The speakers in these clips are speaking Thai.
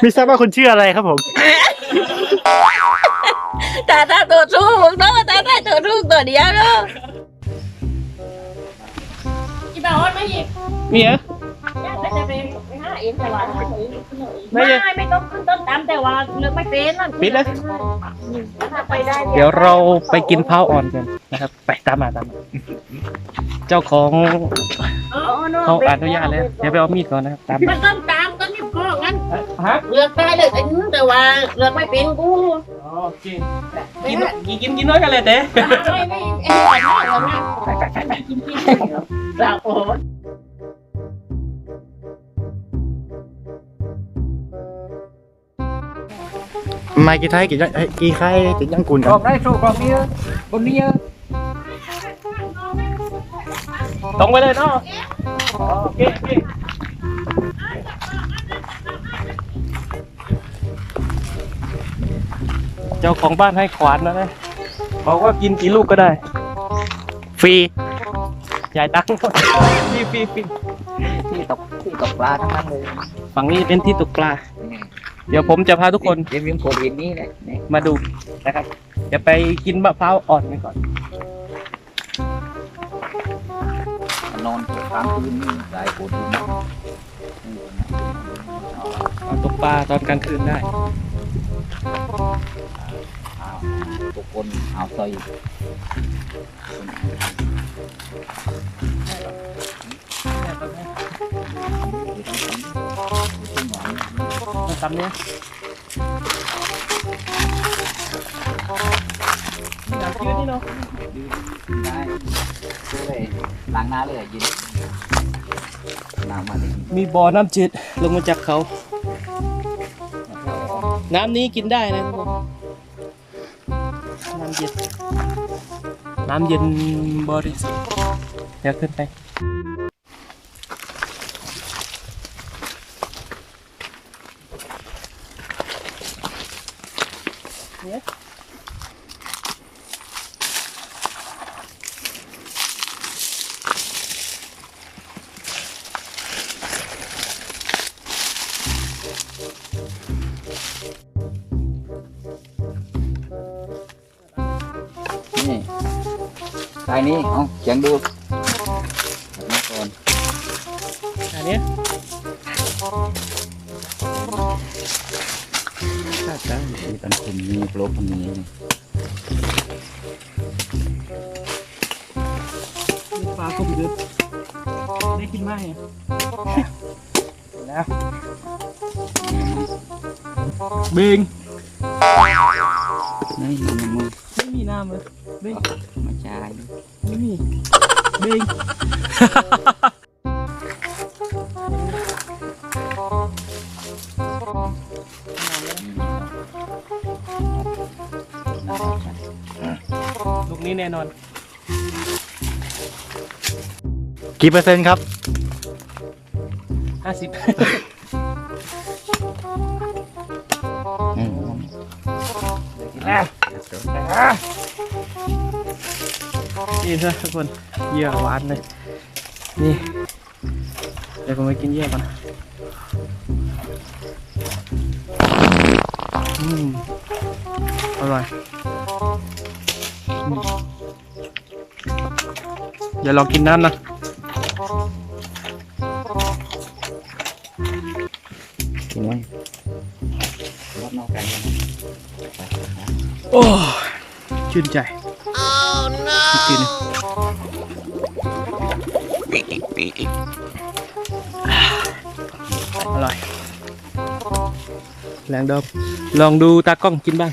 ไม่ทราบว่าคุณชื่ออะไรครับผม ตาตัวทูกเนาะตาตัวทูกตัวเดียวเนาะอีบ่าวไม่หยิบ มีเหรอ ไม่จะไปหาเองแต่ว่าไม่ต้องขึ้นต้นตามแต่ว่าเลือกไม่เป็นนั่น ปิดเลย ไปได้ เดี๋ยวเราไปกินข้าวอ่อนกันนะครับไปตามมาเจ้าของเขาอนุญาตแล้วเดี๋ยวไปเอามีดก่อนนะครับตาม มันต้องตามก็นี่ก็งั้น ฮะ เลือกได้เลยแต่ว่าเลือกไม่เป็นกู โอเคกินน้อยกันเลยเด้ ไม่ไอ้หน่อยแล้วนะไปกินเราโอ้มากี่ไทยกี่ไข่กี่ยังกุน กรอบได้โชว์กรอบนี้บนนี้ ตรงไปเลยเนาะโอเคเจ้าของบ้านให้ขวานนะบอกว่ากินกี่ลูกก็ได้ฟรีจ่ายตังค์ฟรี ที่ตกปลาทั้งนั้นเลย ฝั่งนี้เป็นที่ตกปลาเดี๋ยวผมจะพาทุกคน เดี๋ยวมีโควิดนี่แหละ มาดูนะครับเดี๋ยวไปกินมะพร้าวอ่อนกันก่อน นอนกลางคืนนี่ได้โควิดนี่ เอาตกปลาตอนกลางคืนได้ ทุกคนเอาใส่ ตำเนี้ยอยากกินนี่เนาะ ได้เลยล้างหน้าเลยยินน้ำมาเลย มีบ่อน้ำจืดลงมาจากเขา น้ำนี้กินได้นะทุกคนน้ำเย็นบริสุทธิ์เดี๋ยวขึ้นไปนี่ใส่นี้เอาเขียงดูมาก่อน อันนี้ ถ้าใช่ที่ตันคุมนี้โปรคนนี้ ปลาก็ไปดูได้กินไหมแล้วเบง นี่มึง ไม่มีน้ำเลยเบง มาจ่าย ไม่มีเบงลูกนี้แน่นอนกี่เปอร์เซ็นต์ครับ50นี่นะทุกคนเยื่อหวานเลยนี่เดี๋ยวผมไปกินเยื่อก่อนอร่อยอย่าลองกินน้ำนะกินไหมรอบนอกกัน โอ้ชื่นใจอีกทีนึงอร่อยแรงเดิมลองดูตากล้องกินบ้าง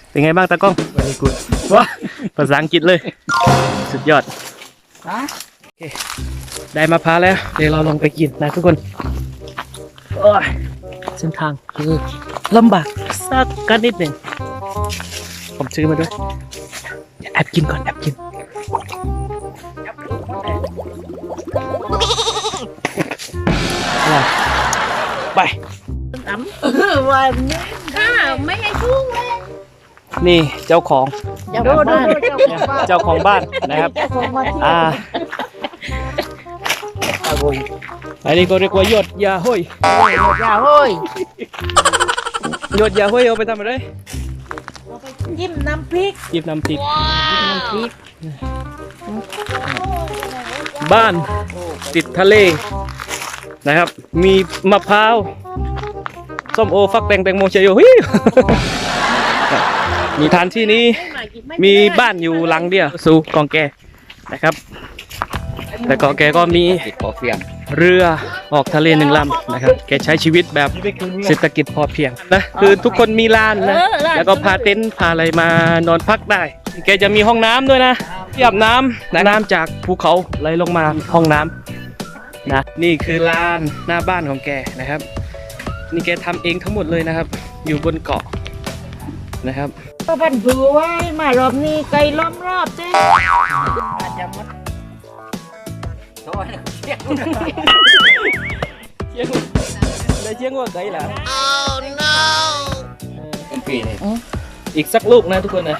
เป็นไงบ้างตากล้องว้าภาษาอังกฤษเลยสุดยอดโอเคได้มะพร้าวแล้วเดี๋ยวเราลองไปกินนะทุกคนโอ้ยเส้นทางคือลำบากสักกันนิดหนึ่งผมซื้อมาด้วยแอบกินก่อนแอบกินไป ตำวันนี้ข้าไม่ให้ชุ่งเลย นี่เจ้าของ ดู เจ้าของบ้านนะครับ ครับผม อันนี้ก็เรียกว่าหยดยาห้อย อย่าเฮ้ย หยดยาห้อยเอาไปทำอะไร จิ้มน้ำพริก จิบน้ำพริก น้ำพริก บ้านติดทะเลนะครับ มีมะพร้าวส้มโอฟักแตงโมเชยโยฮิมีฐานที่นี้มีบ้านอยู่หลังเดียวสู่กองแกนะครับแต่กองแกก็มี ติดพอเพียง เรือออกทะเล1 ลำนะครับแกใช้ชีวิตแบบเศรษฐกิจพอเพียงนะคือทุกคนมีลานนะแล้วก็พาเต็นท์พาอะไรมานอนพักได้แกจะมีห้องน้ำด้วยนะที่อาบน้ำนะน้ำจากภูเขาไหลลงมาห้องน้ำนะนี่คือลานหน้าบ้านของแกนะครับ นี่แกทำเองทั้งหมดเลยนะครับ อยู่บนเกาะนะครับ ก็บันผือไว้มารอบนี้ไก่ล้อมรอบเจ้อาจจะมด โถ่เพียง เชียงได้เชียงว่าไกลล่ะ เป็นปีเลย อีกสักลูกนะทุกคนนะ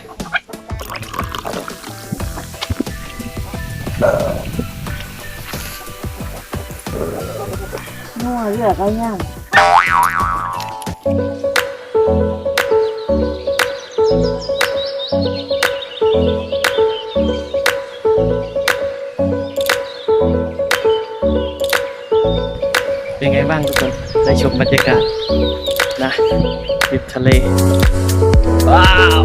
นัวเลือกไอ้ย่าง เป็นไงบ้างทุกคนได้ชมบรรยากาศนะริมทะเลว้าว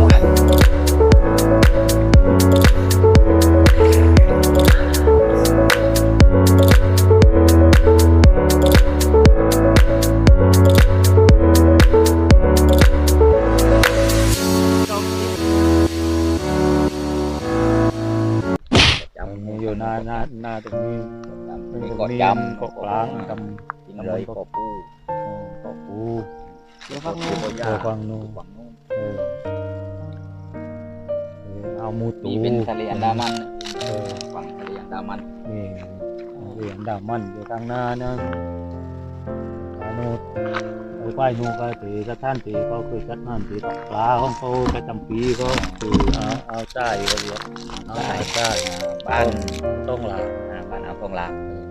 อยู่หน้าตรงนี้ มีเกาะจำ เกาะกลางจ กินเลยเกาะปู เกาะปู เดี๋ยวฟังนู้น ฝั่งนู้น ฝั่งนู้น เอามูตู นี่เป็นทะเลอันดามัน เออ ฝั่งทะเลอันดามัน นี่เหรียญดามันอยู่ทางหน้านะอาโนดไปไหว้นูก็ตีก็ท่านตีก็เคยจัดงานตีตกปลาของเขาประจำปีก็คือเอาใจก็เยอะเอาใจ บ้าน ต้องลา บ้านเอากองลา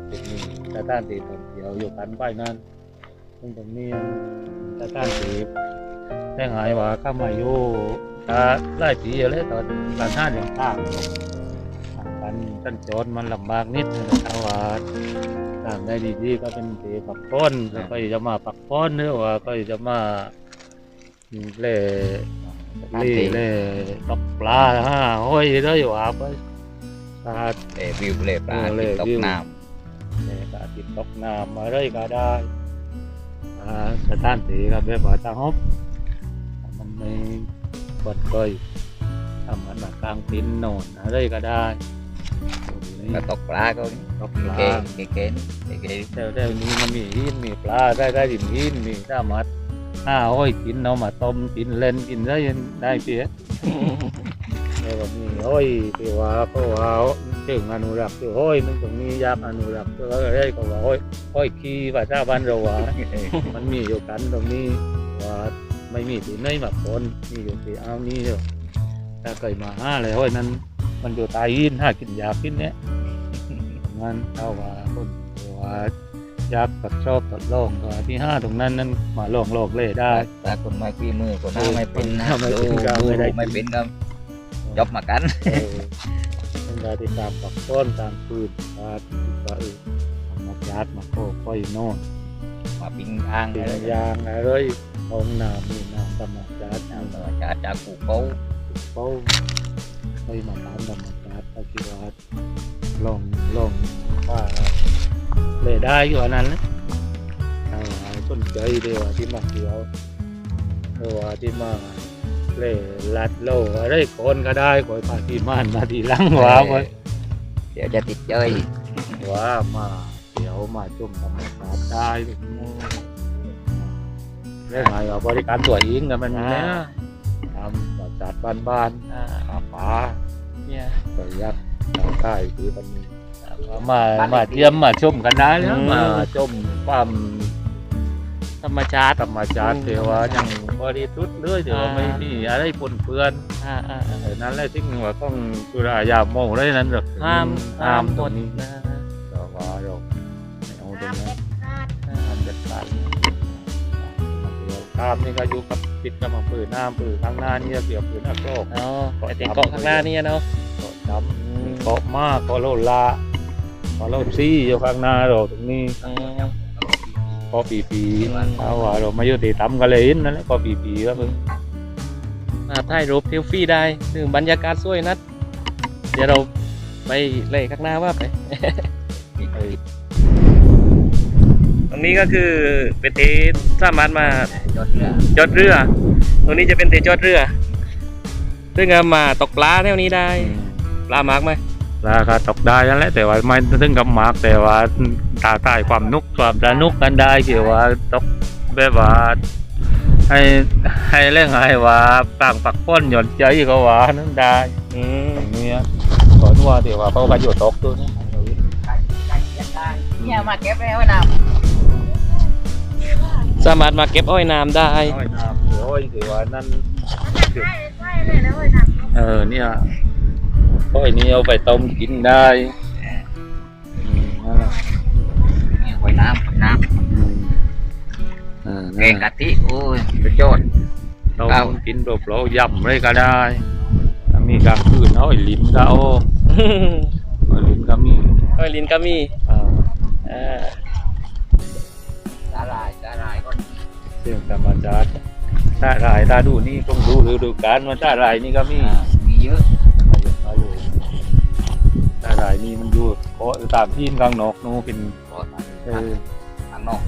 จุดนี้แต่ท่านตีผมเดียวอยู่กันไหว้นั่นซึ่งตรงนี้แต่ท่านตีแต่หายว่าข้ามาอยู่ตาไล่ตีอยู่เลยตอนการท่านอย่างต่างกันท่านโจรมันลำบากนิดนึงแต่ว่าต่างได้ดีๆก็เป็นตีปักป้นแล้วก็จะมาปักป้นหรือว่าก็จะมาเล่เล่ตกปลาห้อยได้อยู่อาบตา วิวเลยปลาติดตกน้ เนี่ยก็ติดตกน้ำมาเลยก็ได้สถานที่ก็แบบว่าจะฮบมันไม่กดเคยทำมันมากลางปินโนนอะไรก็ได้ ำก็ตกปลาก็ ตกปลา เก่งเก่งเก่ง แต่นี้มันมีหินมีปลาได้ดินหินมีสามารถห้อยกินเอามาต้มกินเล่นกินได้เพี้ยแล้วก็มีห้อยที่ว่าก็ว่าถึงอนุรักษ์ที่ห้อยมันตรงนี้อยากอนุรักษ์ก็ได้ก็ว่าห้อยขี้ว่าชาวบ้านเราว่า มันมีอยู่กันตรงนี้ว่าไม่มีที่ไหนมาปนมีอยู่ที่เอานี้เดียวถ้าเคยมาเลยห้อยนั้นมันอยู่ใตายหินกินยาพิษเนี้ยมันเอาว่าคนว่าอยากตัดชอบตัดลองก็ที่ตรงนั้นมาลองโลกเล่ได้ แต่คนไม่ฝีมือคนหน้าไม่เป็นนะ ไม่เป็นก็ไม่ได้ ไม่เป็นก็ยกมากัน เป็นการติดตามปักต้นตามปืนการมาจัดมาโค่อยโน่น มาปิ้งทาง เป็นยางอะไรห้องน้ำนี่น้ำธรรมชาติ น้ำจากกูเขา เขาไปมาตามธรรมชาติคิดว่าลองว่าเลยได้อยู่อันนั้นนะถ้าสนใจเดี๋ยวที่มาเดียวเดี๋ยวที่มาเล่ลัดโลอะไรคนก็ได้คอยพาที่ม่านมาทีหลังว่า เดี๋ยวจะติดเจย ว่ามาเดี๋ยวมาจุ่มธรรมชาติได้เรื่องอะไรบริการตัวเองกันมันนะทำประจัดบ้านๆป่าเนี่ยประหยัดใต้คือมันมาเยี่ยมมาชมกันได้แล้วมาชมความธรรมชาติเดี๋ยวว่ายังบริสุทธิ์เลยเดี๋ยวไม่มีอะไรปนเปื้อนนั้นแหละที่ว่าต้องสุรายาโมได้นั้นหรอกห้ามตรงนี้นะแต่ว่าเรา เด็ดขาดตามนี่ก็อยู่กับปิดกับอำเภอน้ำอำเภอข้างหน้านี่เกี่ยวกับผืนอักโลก อ๋อแต่เกาะข้างหน้านี่เนาะ เกาะดำเกาะมากเกาะโลลาเกาะโลซี่อยู่ข้างหน้าเราตรงนี้ อ๋อ เกาะปีเอาว่าเราไม่ยุติธรรมกันเลยนั่นแหละเกาะปีก็เพิ่ง มาถ่ายรูปเซลฟี่ได้ซึ่งบรรยากาศสวยนัดเดี๋ยวเราไปเล่ข้างหน้าว่าไป ตรงนี้ก็คือเป็นเตะสามารถมา ยอดเรือ จอดเรือ ตรงนี้จะเป็นเตะจอดเรือ ซึ่งเอามาตกปลาแถวนี้ได้ ปลามากไหม ราคาตกได้นั่นแหละแต่ว่าไม่ถึงกับมากแต่ว่าตาใต้ความนุกความสนุกกันได้คือว่าตกแบบว่าให้เรื่องให้ว่าต่างปักป้นหย่อนใจก็ว่านั่นได้ อืม ตรงนี้ก่อนว่าแต่ว่าเขาก็อยู่ตกตัวนี้ เนี่ยมาเก็บแล้วนะ สามารถมาเก็บอ้อยน้ำได้ อ้อยน้ำโอ้ยถือว่านั่นเนี่ยอ้อยนี้เอาไปต้มกินได้นั่นแหละ เนี่ยไว้น้ำน้ำแกงกะทิโอ้ยสุดยอด ต้มกินโดบเรายำเลยก็ได้ถ้ามีกลางคืนเอาไอ้ลิ้นก็เอาไอ้ลิ้นก็มี อ้อยลินก็มี อ่า สาหร่ายก็ เรื่องธรรมชาติถ้ารายถ้าดูนี่ต้องดูฤดูกาลมันถ้ารายนี่ก็มี มีเยอะ ถ้ารายนี่มันอยู่เพราะตามที่ข้างนอกนู้นเป็น ก็ ข้าง ทางนอก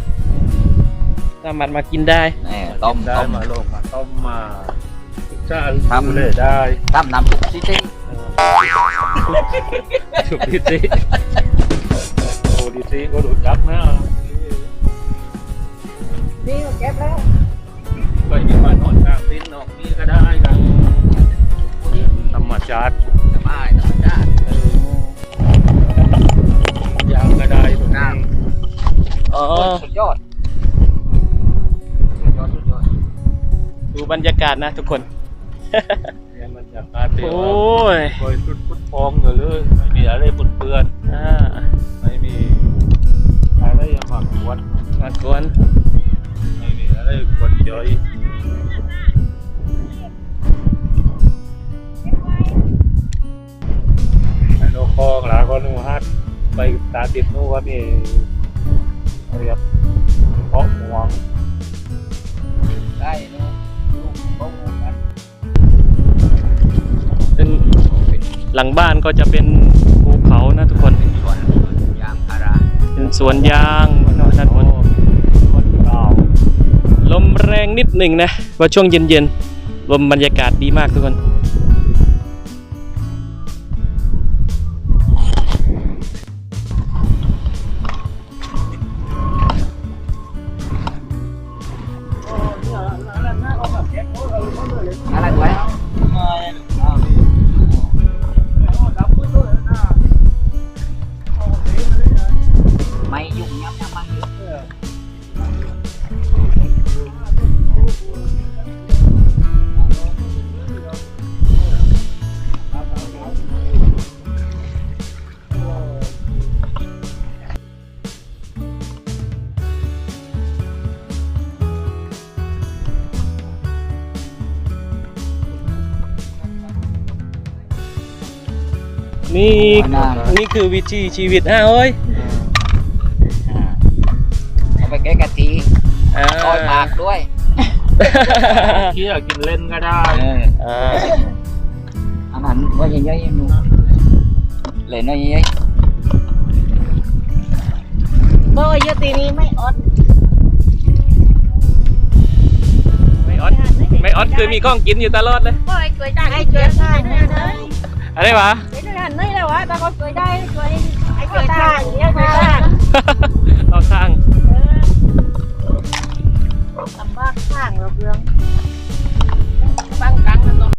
สามารถมากินได้ ต้ม ได้มาลงมาต้มมาชา ทำ เลยได้ ทำน้ำซุปซิตี้ ชุบดิซิโอ้ดิซิก็รู้จักนะ นี่เก็บแล้ว ไปที่มานอนกลางเต็นท์นอกนี่ก็ได้กันธรรมชาติ สบายธรรมชาติ ยางก็ได้ตรงนี้ อ๋อ สุดยอด ดูบรรยากาศนะทุกคน เนี่ยมันจะการเดียว โอ้ย คอยฟุดฟองเลยไม่มีอะไรปนเปื้อน อ่า ไม่มีอะไรอย่างหมักหวด มากวน ไม่มีอะไรกดย่อยโนคองหลาก็นูฮัดไปตาติดนู่นก็มีเรียบเพาะหวง ได้เนาะลูกเขากัน ซึ่งหลังบ้านก็จะเป็นภูเขานะทุกคน ส่วนยางพารา เป็นสวนยางเนาะด้านบน คนเรา ลมแรงนิดหนึ่งนะว่าช่วงเย็นๆลมบรรยากาศดีมากทุกคน อะไรไว้ไม่ยุ่งยับยับมันเยอะ นี่คือวิถีชีวิตฮะเอ้ย เอาไปแกงกะทิซอยหมากด้วย เที่ยวกินเล่นก็ได้ อันนั้นว่าใหญ่ๆนู่นเลยน้อยใหญ่ เบอร์เยอะตีนี้ไม่อด ไม่ออดคือมีข้องกินอยู่ตลอดเลย ก็ไอ้เกยได้ไอ้เกยได้เลย อะไรวะ ไอ้เรื่องนี้เลยวะตาก็เกยได้เกยไอ้เกยได้เนี่ยเกยได้ เอาสร้าง ลำบากข้างเราเรื่องบางครั้งมันต้อง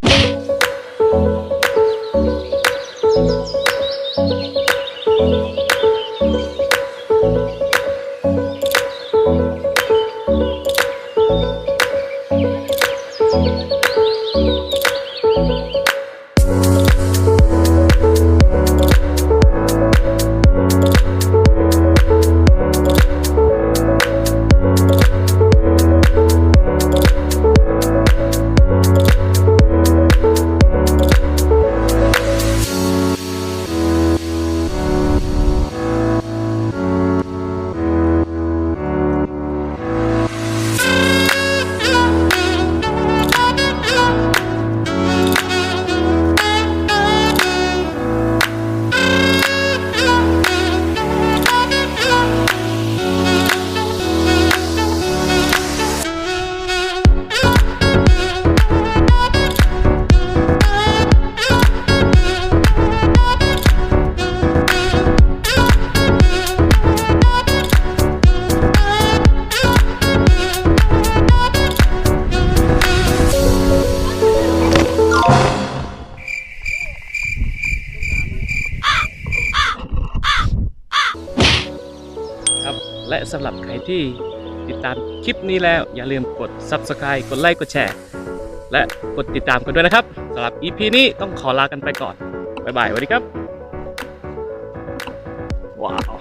และสำหรับใครที่ติดตามคลิปนี้แล้วอย่าลืมกด Subscribe กดไลค์กดแชร์และกดติดตามกันด้วยนะครับสำหรับ EP นี้ต้องขอลากันไปก่อนบ๊ายบายสวัสดีครับว้าว